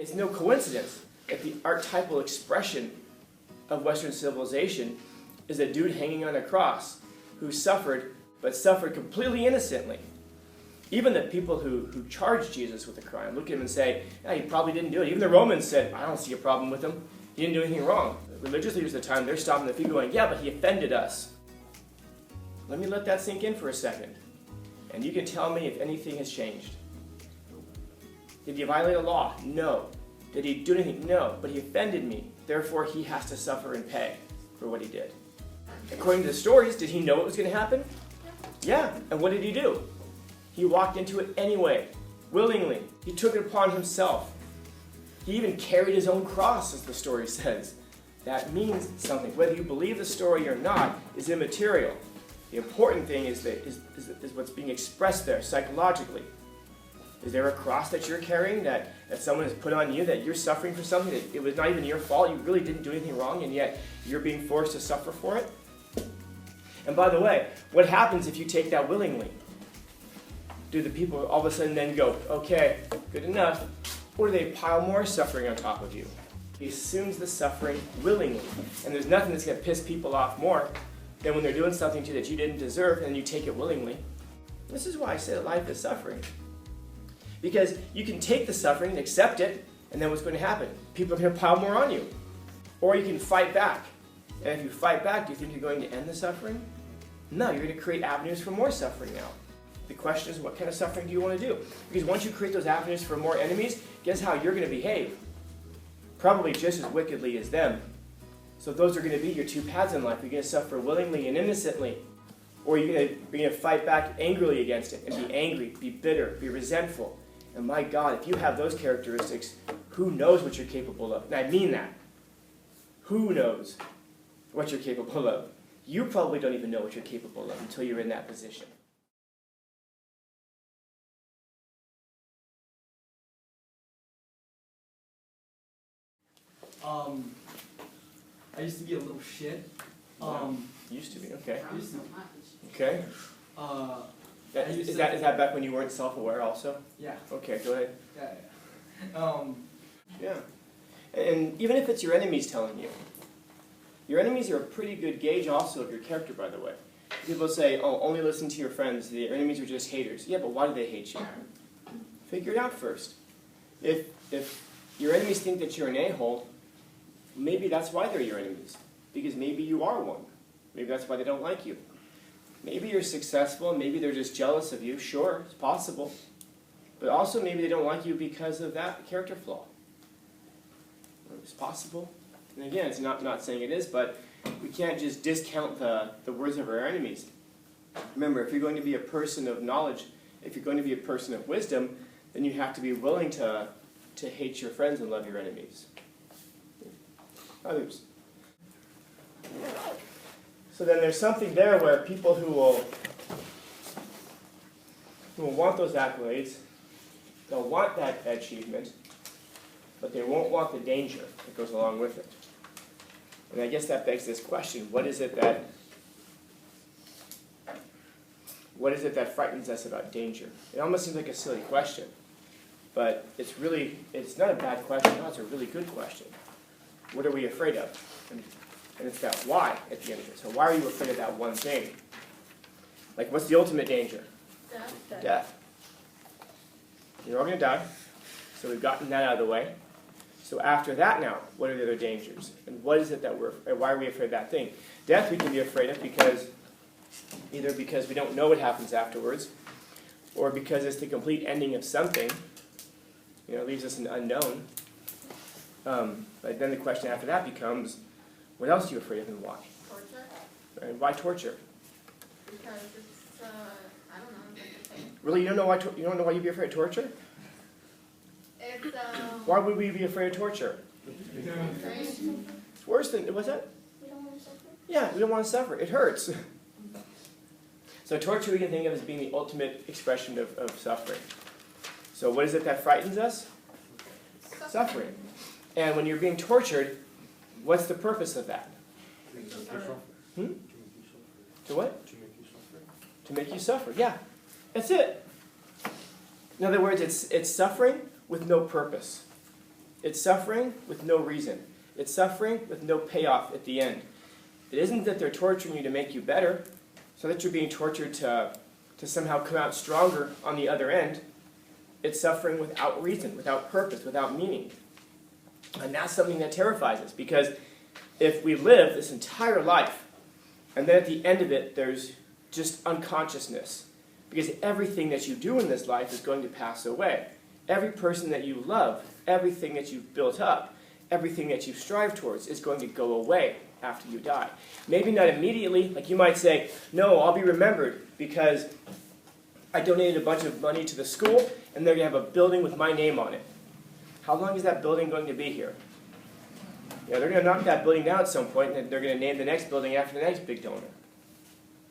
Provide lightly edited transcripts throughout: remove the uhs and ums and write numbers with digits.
It's no coincidence that the archetypal expression of Western civilization is a dude hanging on a cross who suffered, but suffered completely innocently. Even the people who charged Jesus with a crime look at him and say, yeah, he probably didn't do it. Even the Romans said, I don't see a problem with him. He didn't do anything wrong. The religious leaders at the time, they're stopping their feet going, yeah, but he offended us. Let me let that sink in for a second. And you can tell me if anything has changed. Did he violate a law? No. Did he do anything? No. But he offended me. Therefore, he has to suffer and pay for what he did. According to the stories, did he know what was going to happen? Yeah. And what did he do? He walked into it anyway, willingly. He took it upon himself. He even carried his own cross, as the story says. That means something. Whether you believe the story or not is immaterial. The important thing is what's being expressed there psychologically. Is there a cross that you're carrying that someone has put on you, that you're suffering for something that it was not even your fault, you really didn't do anything wrong, and yet you're being forced to suffer for it? And by the way, what happens if you take that willingly? Do the people all of a sudden then go, okay, good enough, or do they pile more suffering on top of you? He assumes the suffering willingly. And there's nothing that's going to piss people off more than when they're doing something to you that you didn't deserve and you take it willingly. This is why I say that life is suffering. Because you can take the suffering and accept it, and then what's going to happen? People are going to pile more on you. Or you can fight back. And if you fight back, do you think you're going to end the suffering? No, you're going to create avenues for more suffering now. The question is, what kind of suffering do you want to do? Because once you create those avenues for more enemies, guess how you're going to behave? Probably just as wickedly as them. So those are going to be your two paths in life. You're going to suffer willingly and innocently. Or you're going to fight back angrily against it and be angry, be bitter, be resentful. And my God, if you have those characteristics, who knows what you're capable of? And I mean that. Who knows what you're capable of? You probably don't even know what you're capable of until you're in that position. I used to be a little shit. Used to be, okay. Used to, Okay. Is that back when you weren't self-aware also? yeah. Okay, go ahead. Yeah. Yeah. And even if it's your enemies telling you, your enemies are a pretty good gauge also of your character, by the way. People say, oh, only listen to your friends. The enemies are just haters. Yeah, but why do they hate you? Figure it out first. If your enemies think that you're an a-hole, maybe that's why they're your enemies. Because maybe you are one. Maybe that's why they don't like you. Maybe you're successful, and maybe they're just jealous of you. Sure, it's possible. But also maybe they don't like you because of that character flaw. It's possible. And again, it's not saying it is, but we can't just discount the words of our enemies. Remember, if you're going to be a person of knowledge, if you're going to be a person of wisdom, then you have to be willing to hate your friends and love your enemies. Others. So then there's something there where people who will want those accolades, they'll want that achievement, but they won't want the danger that goes along with it. And I guess that begs this question: what is it that frightens us about danger? It almost seems like a silly question, but it's not a bad question. No, it's a really good question. What are we afraid of? And it's that why at the end of it. So why are you afraid of that one thing? Like, what's the ultimate danger? Death. You're all going to die. So we've gotten that out of the way. So after that now, what are the other dangers? And what is it that why are we afraid of that thing? Death we can be afraid of either because we don't know what happens afterwards, or because it's the complete ending of something. It leaves us an unknown. But then the question after that becomes, what else are you afraid of and why? Torture. And why torture? Because it's, I don't know. Really, you don't know why you'd be afraid of torture? It's, Why would we be afraid of torture? It's worse than, what's that? We don't want to suffer. Yeah, we don't want to suffer. It hurts. So torture we can think of as being the ultimate expression of suffering. So what is it that frightens us? Suffering. And when you're being tortured, what's the purpose of that? To what? To make you suffer. Yeah, that's it. In other words, it's suffering with no purpose. It's suffering with no reason. It's suffering with no payoff at the end. It isn't that they're torturing you to make you better, so that you're being tortured to somehow come out stronger on the other end. It's suffering without reason, without purpose, without meaning. And that's something that terrifies us, because if we live this entire life, and then at the end of it, there's just unconsciousness, because everything that you do in this life is going to pass away. Every person that you love, everything that you've built up, everything that you strive towards is going to go away after you die. Maybe not immediately, like you might say, no, I'll be remembered because I donated a bunch of money to the school, and they're going to have a building with my name on it. How long is that building going to be here? They're going to knock that building down at some point, and they're going to name the next building after the next big donor.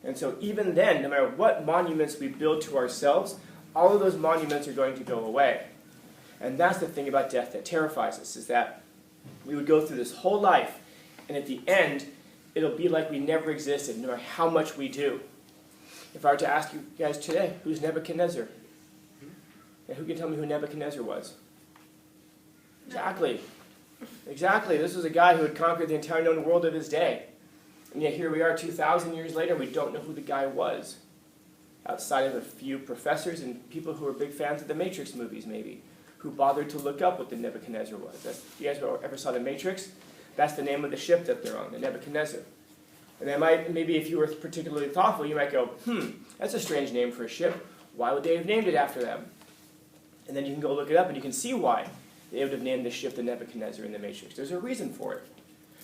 And so even then, no matter what monuments we build to ourselves, all of those monuments are going to go away. And that's the thing about death that terrifies us, is that we would go through this whole life, and at the end, it'll be like we never existed, no matter how much we do. If I were to ask you guys today, who's Nebuchadnezzar? And who can tell me who Nebuchadnezzar was? Exactly. Exactly. This was a guy who had conquered the entire known world of his day. And yet here we are 2,000 years later, and we don't know who the guy was. Outside of a few professors and people who were big fans of the Matrix movies, maybe, who bothered to look up what the Nebuchadnezzar was. You guys ever saw the Matrix? That's the name of the ship that they're on, the Nebuchadnezzar. And they maybe if you were particularly thoughtful, you might go, that's a strange name for a ship. Why would they have named it after them? And then you can go look it up, and you can see why they would have named the ship the Nebuchadnezzar in the Matrix. There's a reason for it.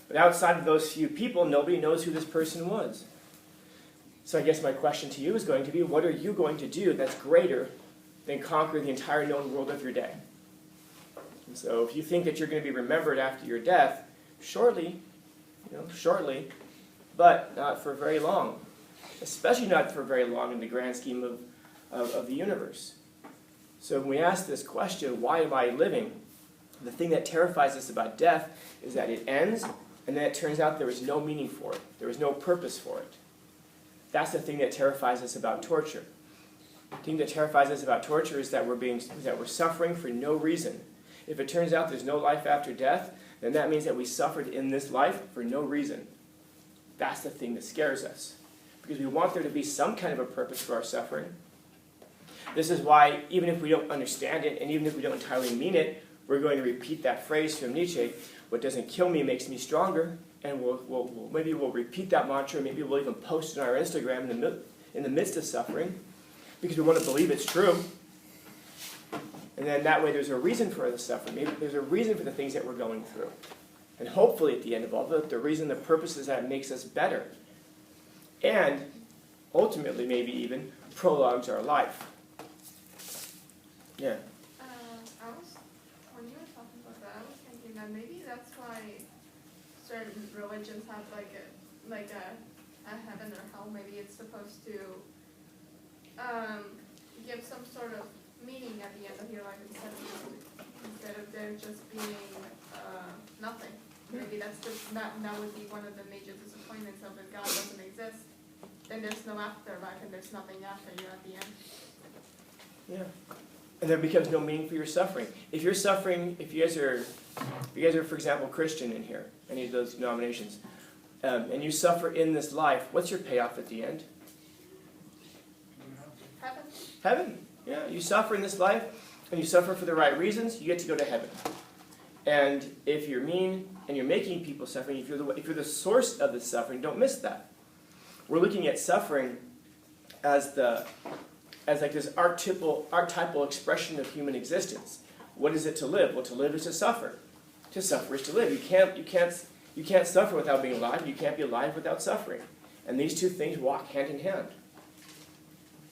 But outside of those few people, nobody knows who this person was. So I guess my question to you is going to be, what are you going to do that's greater than conquer the entire known world of your day? And so if you think that you're going to be remembered after your death, shortly, but not for very long. Especially not for very long in the grand scheme of the universe. So when we ask this question, why am I living? The thing that terrifies us about death is that it ends, and then it turns out there was no meaning for it. There was no purpose for it. That's the thing that terrifies us about torture. The thing that terrifies us about torture is that we're suffering for no reason. If it turns out there's no life after death, then that means that we suffered in this life for no reason. That's the thing that scares us. Because we want there to be some kind of a purpose for our suffering. This is why, even if we don't understand it, and even if we don't entirely mean it, we're going to repeat that phrase from Nietzsche, what doesn't kill me makes me stronger, and maybe we'll repeat that mantra, maybe we'll even post it on our Instagram in the midst of suffering, because we want to believe it's true. And then that way there's a reason for the suffering, maybe there's a reason for the things that we're going through. And hopefully at the end of all the reason, the purpose is that it makes us better. And ultimately, maybe even, prolongs our life. Yeah. When you were talking about that, I was thinking that maybe that's why certain religions have like a heaven or hell. Maybe it's supposed to give some sort of meaning at the end of your life instead of there just being nothing. Maybe that would be one of the major disappointments of if God doesn't exist. Then there's no afterlife and there's nothing after you at the end. Yeah. And there becomes no meaning for your suffering. If you're suffering, if you guys are, for example, Christian in here, any of those denominations, and you suffer in this life, what's your payoff at the end? Heaven. Heaven. Yeah. You suffer in this life, and you suffer for the right reasons, you get to go to heaven. And if you're mean and you're making people suffering, if you're the source of the suffering, don't miss that. We're looking at suffering as like this archetypal expression of human existence. What is it to live? Well, to live is to suffer. To suffer is to live. You can't suffer without being alive. You can't be alive without suffering. And these two things walk hand in hand.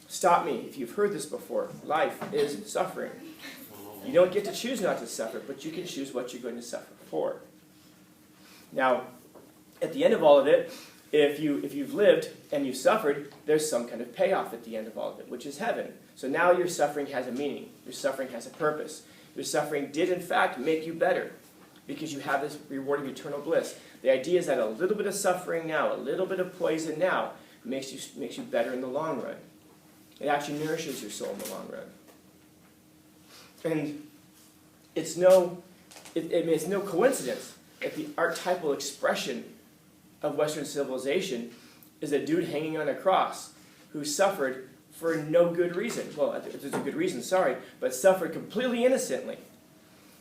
Stop me if you've heard this before. Life is suffering. You don't get to choose not to suffer, but you can choose what you're going to suffer for. Now, at the end of all of it, if you've lived and you've suffered, there's some kind of payoff at the end of all of it, which is heaven. So now your suffering has a meaning. Your suffering has a purpose. Your suffering did, in fact, make you better because you have this reward of eternal bliss. The idea is that a little bit of suffering now, a little bit of poison now, makes you better in the long run. It actually nourishes your soul in the long run. And it's it's no coincidence that the archetypal expression of Western civilization is a dude hanging on a cross who suffered for no good reason. Well, there's a good reason, sorry, but suffered completely innocently.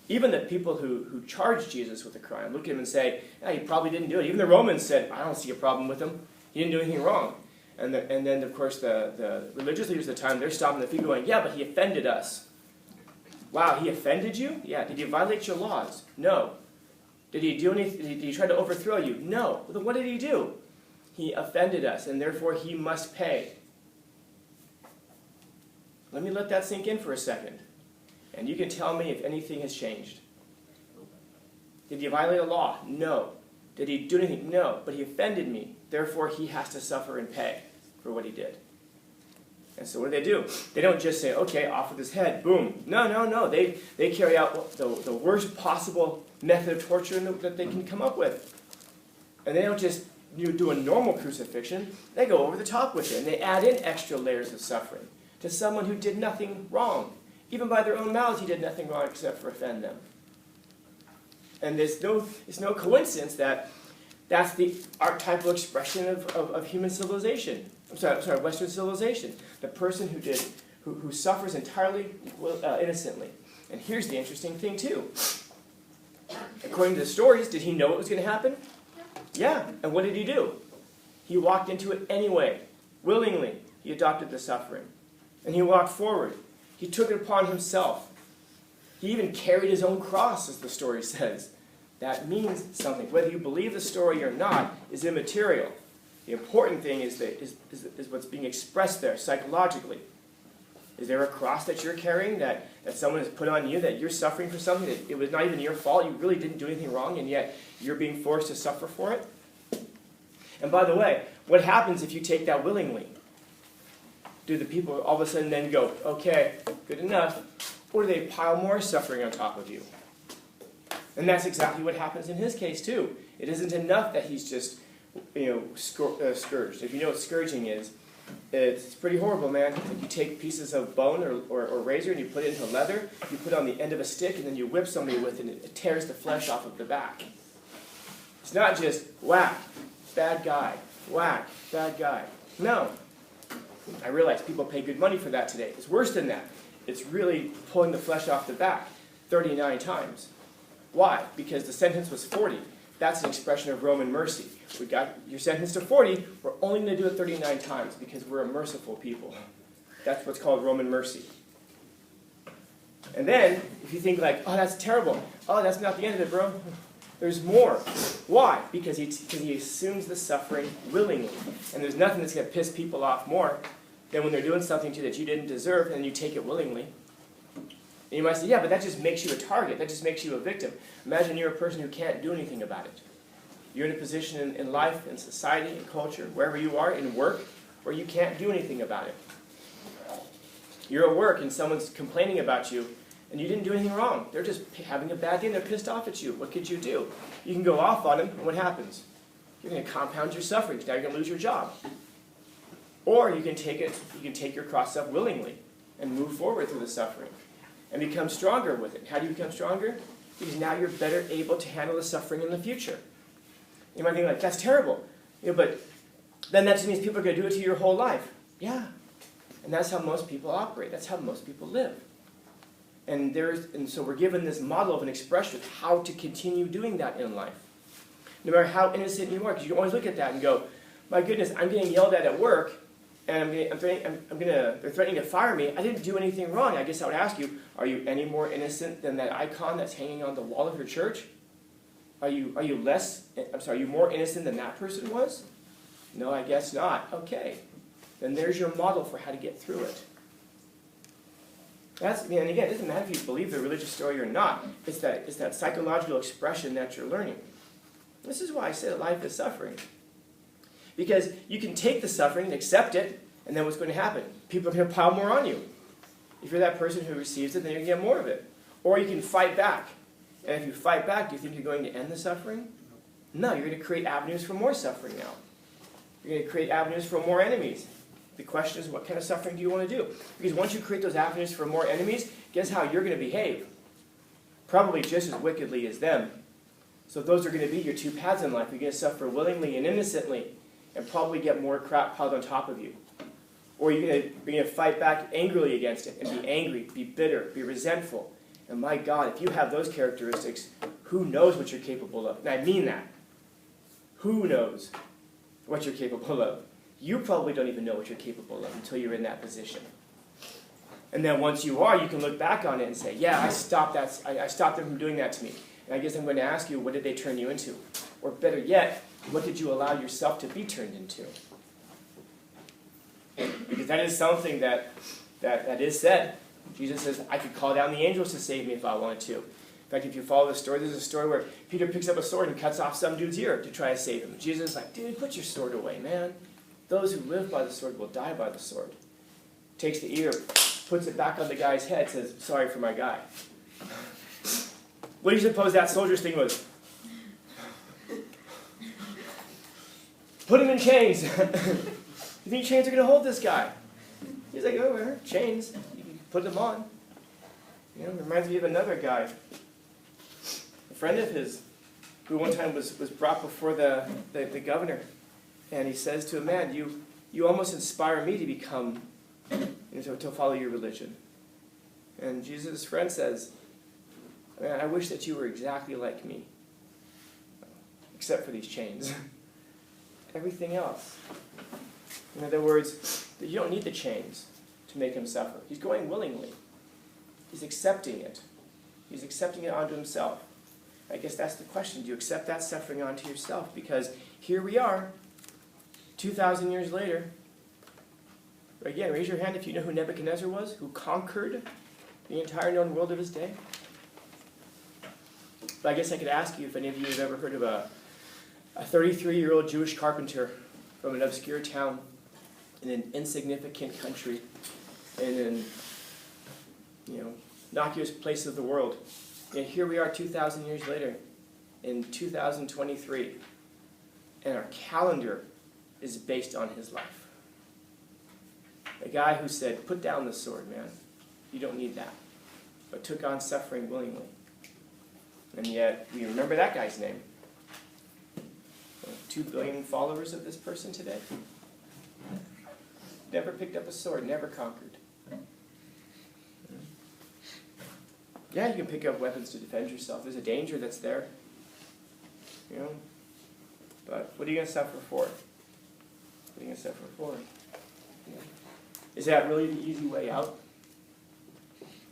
Even the people who charged Jesus with a crime look at him and say, yeah, he probably didn't do it. Even the Romans said, I don't see a problem with him. He didn't do anything wrong. And then, of course, the religious leaders of the time, they're stopping the feet going, yeah, but he offended us. Wow, he offended you? Yeah. Did he violate your laws? No. Did he do anything? Did he try to overthrow you? No. Well, then what did he do? He offended us, and therefore he must pay. Let me let that sink in for a second. And you can tell me if anything has changed. Did he violate a law? No. Did he do anything? No. But he offended me. Therefore, he has to suffer and pay for what he did. And so what do? They don't just say, okay, off with his head, boom. No. They carry out the worst possible method of torture that they can come up with. And they don't just do a normal crucifixion. They go over the top with it. And they add in extra layers of suffering to someone who did nothing wrong. Even by their own mouths, he did nothing wrong except for offend them. And it's no coincidence that that's the archetypal expression of human civilization. I'm sorry, Western civilization. The person who suffers entirely innocently. And here's the interesting thing too. According to the stories, did he know what was going to happen? Yeah. And what did he do? He walked into it anyway. Willingly, he adopted the suffering. And he walked forward. He took it upon himself. He even carried his own cross, as the story says. That means something. Whether you believe the story or not is immaterial. The important thing is what's being expressed there psychologically. Is there a cross that you're carrying that someone has put on you, that you're suffering for something that it was not even your fault, you really didn't do anything wrong, and yet you're being forced to suffer for it? And by the way, what happens if you take that willingly? Do the people all of a sudden then go, okay, good enough, or do they pile more suffering on top of you? And that's exactly what happens in his case too. It isn't enough that he's just, scourged. If you know what scourging is, it's pretty horrible, man. Like you take pieces of bone or razor and you put it into leather, you put it on the end of a stick, and then you whip somebody with it, and it tears the flesh off of the back. It's not just whack, bad guy, whack, bad guy. No. I realize people pay good money for that today. It's worse than that. It's really pulling the flesh off the back 39 times. Why? Because the sentence was 40. That's an expression of Roman mercy. We got your sentence to 40, we're only going to do it 39 times because we're a merciful people. That's what's called Roman mercy. And then, if you think like, oh, that's terrible. Oh, that's not the end of it, bro. There's more. Why? Because he assumes the suffering willingly. And there's nothing that's going to piss people off more than when they're doing something to you that you didn't deserve and you take it willingly. And you might say, yeah, but that just makes you a target. That just makes you a victim. Imagine you're a person who can't do anything about it. You're in a position in life, in society, in culture, wherever you are, in work, where you can't do anything about it. You're at work and someone's complaining about you, and you didn't do anything wrong. They're just having a bad day and they're pissed off at you. What could you do? You can go off on them, and what happens? You're going to compound your suffering. Now you're going to lose your job. Or you can take your cross up willingly and move forward through the suffering and become stronger with it. How do you become stronger? Because now you're better able to handle the suffering in the future. You might think like, that's terrible. But then that just means people are going to do it to you your whole life. Yeah. And that's how most people operate. That's how most people live. And so we're given this model of an expression of how to continue doing that in life. No matter how innocent you are, because you can always look at that and go, my goodness, I'm getting yelled at work, and they're threatening to fire me. I didn't do anything wrong. I guess I would ask you, are you any more innocent than that icon that's hanging on the wall of your church? Are you more innocent than that person was? No, I guess not. Okay. Then there's your model for how to get through it. And again, it doesn't matter if you believe the religious story or not. It's that psychological expression that you're learning. This is why I say that life is suffering. Because you can take the suffering and accept it, and then what's going to happen? People are going to pile more on you. If you're that person who receives it, then you're going to get more of it. Or you can fight back. And if you fight back, do you think you're going to end the suffering? No, you're going to create avenues for more suffering now. You're going to create avenues for more enemies. The question is, what kind of suffering do you want to do? Because once you create those avenues for more enemies, guess how you're going to behave? probably just as wickedly as them. So those are going to be your two paths in life. You're going to suffer willingly and innocently and probably get more crap piled on top of you. Or you're going to fight back angrily against it and be angry, be bitter, be resentful. And my God, if you have those characteristics, who knows what you're capable of? And I mean that. Who knows what you're capable of? You probably don't even know what you're capable of until you're in that position. And then once you are, you can look back on it and say, yeah, I stopped them from doing that to me. And I guess I'm going to ask you, what did they turn you into? Or better yet, what did you allow yourself to be turned into? Because that is something that is said. Jesus says, I could call down the angels to save me if I wanted to. In fact, if you follow the story, there's a story where Peter picks up a sword and cuts off some dude's ear to try to save him. Jesus is like, dude, put your sword away, man. Those who live by the sword will die by the sword. Takes the ear, puts it back on the guy's head, says, sorry for my guy. What do you suppose that soldier's thing was? Put him in chains. You think chains are going to hold this guy? He's like, oh, chains. You can put them on. You know, it reminds me of another guy, a friend of his, who one time was brought before the governor. And he says to him, man, you almost inspire me to become, to follow your religion. And Jesus' friend says, man, I wish that you were exactly like me, except for these chains. Everything else. In other words, you don't need the chains to make him suffer. He's going willingly. He's accepting it. He's accepting it onto himself. I guess that's the question. Do you accept that suffering onto yourself? Because here we are, 2,000 years later. Again, raise your hand if you know who Nebuchadnezzar was, who conquered the entire known world of his day. But I guess I could ask you if any of you have ever heard of a 33-year-old Jewish carpenter from an obscure town in an insignificant country in an innocuous place of the world. And here we are 2,000 years later in 2023, and our calendar is based on his life. A guy who said, put down the sword, man. You don't need that. But took on suffering willingly. And yet, we remember that guy's name. 2 billion followers of this person today. Never picked up a sword, never conquered. Yeah, you can pick up weapons to defend yourself. There's a danger that's there. But what are you going to suffer for? What are you going to suffer for? Is that really the easy way out?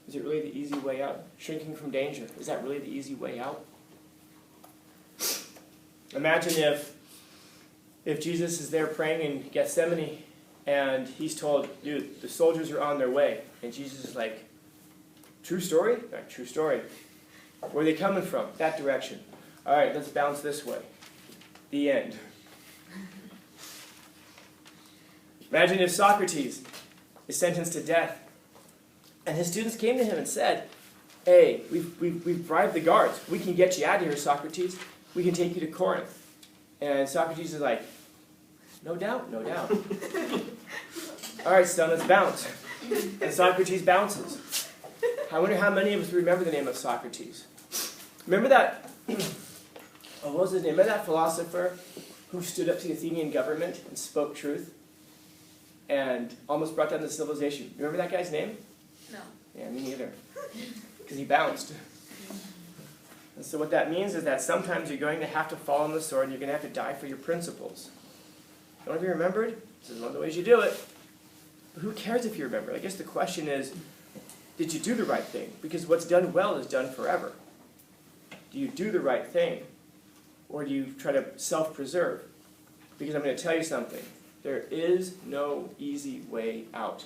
Is it really the easy way out? Shrinking from danger. Is that really the easy way out? Imagine if Jesus is there praying in Gethsemane and he's told, dude, the soldiers are on their way. And Jesus is like, true story? Right, true story. Where are they coming from? That direction. All right, let's bounce this way. The end. Imagine if Socrates is sentenced to death and his students came to him and said, hey, we've bribed the guards. We can get you out of here, Socrates. We can take you to Corinth. And Socrates is like, no doubt, no doubt. All right, son, let's bounce. And Socrates bounces. I wonder how many of us remember the name of Socrates. Remember that, what was his name? Remember that philosopher who stood up to the Athenian government and spoke truth and almost brought down the civilization? Remember that guy's name? No. Yeah, me neither. Because he bounced. And so what that means is that sometimes you're going to have to fall on the sword and you're going to have to die for your principles. Don't you remembered? This is one of the ways you do it. But who cares if you remember? I guess the question is, did you do the right thing? Because what's done well is done forever. Do you do the right thing? Or do you try to self-preserve? Because I'm going to tell you something. There is no easy way out.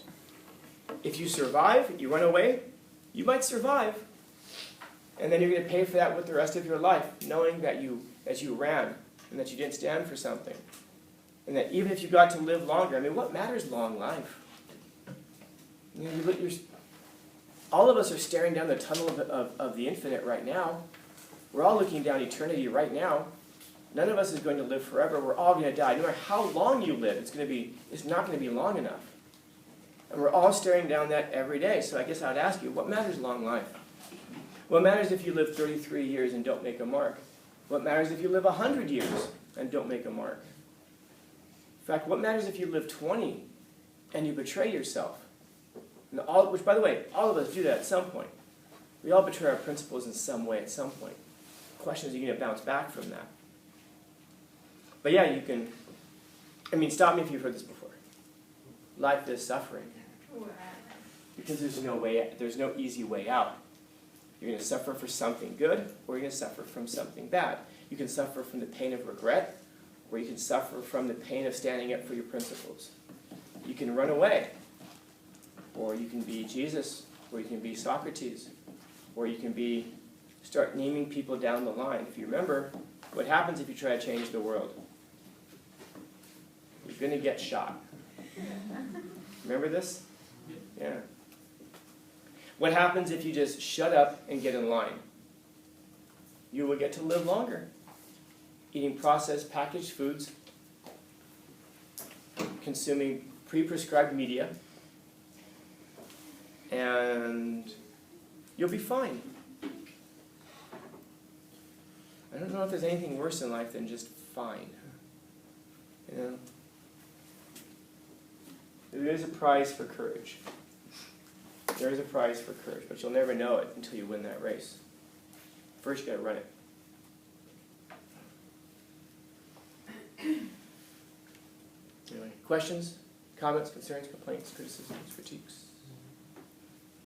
If you survive, you run away, you might survive. And then you're going to pay for that with the rest of your life, knowing that you ran and that you didn't stand for something. And that even if you got to live longer, I mean, what matters long life? All of us are staring down the tunnel of the infinite right now. We're all looking down eternity right now. None of us is going to live forever. We're all going to die. No matter how long you live, it's not going to be long enough. And we're all staring down that every day. So I guess I would ask you, what matters long life? What matters if you live 33 years and don't make a mark? What matters if you live 100 years and don't make a mark? In fact, what matters if you live 20 and you betray yourself? And which, by the way, all of us do that at some point. We all betray our principles in some way at some point. The question is, are you going to bounce back from that? But yeah, you can, stop me if you've heard this before. Life is suffering. Because there's no easy way out. You're going to suffer for something good, or you're going to suffer from something bad. You can suffer from the pain of regret, or you can suffer from the pain of standing up for your principles. You can run away, or you can be Jesus, or you can be Socrates, or you can start naming people down the line. If you remember, what happens if you try to change the world? You're going to get shot. Remember this? Yeah. What happens if you just shut up and get in line? You will get to live longer. Eating processed packaged foods, consuming pre-prescribed media, and you'll be fine. I don't know if there's anything worse in life than just fine. You know? There is a prize for courage. There is a prize for courage, but you'll never know it until you win that race. First, you gotta run it. Anyway, questions, comments, concerns, complaints, criticisms, critiques?